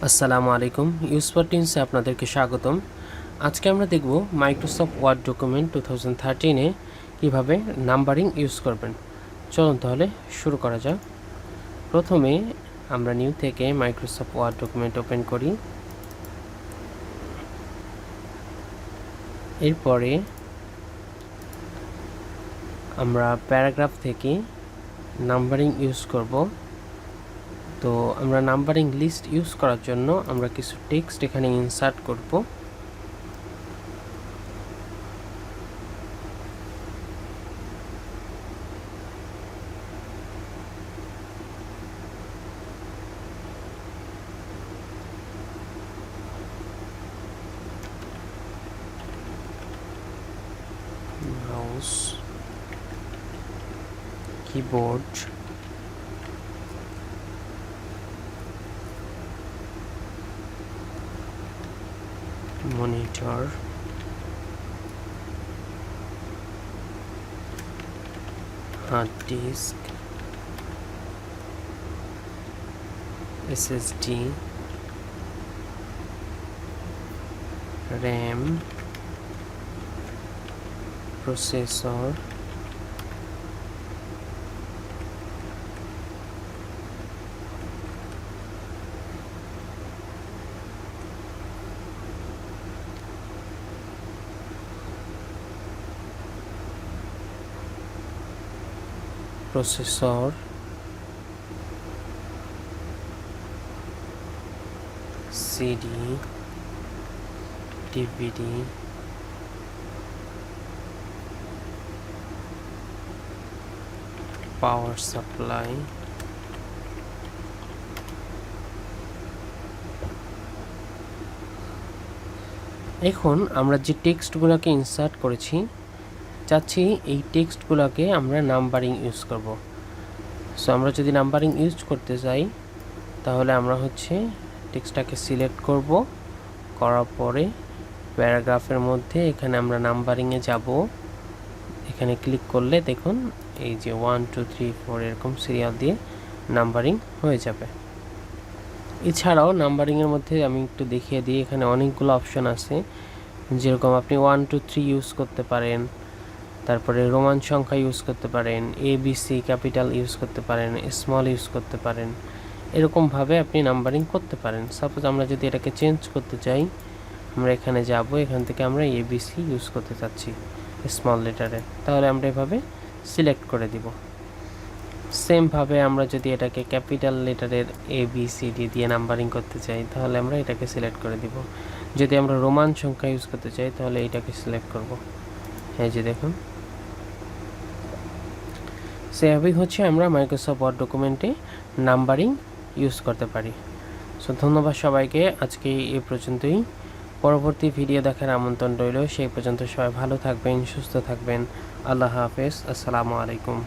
আসসালামু আলাইকুম, ইউসপার টিমসে আপনাদেরকে স্বাগতম। আজকে আমরা দেখব মাইক্রোসফট ওয়ার্ড ডকুমেন্ট 2013-এ কীভাবে নাম্বারিং ইউজ করবেন। চলুন তাহলে শুরু করা যাক। প্রথমে আমরা নিউ থেকে মাইক্রোসফট ওয়ার্ড ডকুমেন্ট ওপেন করি। এরপরে আমরা প্যারাগ্রাফ থেকে নাম্বারিং ইউজ করব। তো আমরা নাম্বারিং লিস্ট ইউজ করার জন্য আমরা কিছু টেক্সট এখানে ইনসার্ট করব। Mouse, keyboard, monitor, hard disk, SSD, RAM, processor, CD, DVD, power supply, এখন আমরা যে টেক্সটগুলোকে ইনসার্ট করেছি চাচ্ছি এই টেক্সটগুলোকে আমরা নাম্বারিং ইউজ করব। সো আমরা যদি নাম্বারিং ইউজ করতে চাই তাহলে আমরা টেক্সটটাকে সিলেক্ট করব, করার পরে প্যারাগ্রাফের মধ্যে এখানে আমরা নাম্বারিংয়ে যাব। এখানে ক্লিক করলে দেখুন এই যে 1 2 3 4 এরকম সিরিয়াল দিয়ে নাম্বারিং হয়ে যাবে। এছাড়াও নাম্বারিংয়ের মধ্যে আমি একটু দেখিয়ে দিই, এখানে অনেকগুলো অপশন আছে। যেরকম আপনি 1 2 3 ইউজ করতে পারেন, তারপরে রোমান সংখ্যা ইউজ করতে পারেন, ABC ক্যাপিটাল ইউজ করতে পারেন, স্মল ইউজ করতে পারেন। এরকমভাবে আপনি নাম্বারিং করতে পারেন। সাপোজ আমরা যদি এটাকে চেঞ্জ করতে চাই, আমরা এখানে যাব, এখান থেকে আমরা ABC ইউজ করতে চাচ্ছি স্মল লেটারে, তাহলে আমরা এভাবে সিলেক্ট করে দিব। সেমভাবে আমরা যদি এটাকে ক্যাপিটাল লেটারের ABCD দিয়ে নাম্বারিং করতে চাই তাহলে আমরা এটাকে সিলেক্ট করে দিব। যদি আমরা রোমান সংখ্যা ইউজ করতে চাই তাহলে এটাকে সিলেক্ট করব। এই যে দেখুন, সেভাবেই আমরা মাইক্রোসফট ওয়ার্ড ডকুমেন্টে নাম্বারিং ইউজ করতে পারি। সো ধন্যবাদ সবাইকে, আজকে এই পর্যন্তই। পরবর্তী ভিডিও দেখার আমন্ত্রণ রইল। সেই পর্যন্ত সবাই ভালো থাকবেন, সুস্থ থাকবেন। আল্লাহ হাফেজ, আসসালামু আলাইকুম।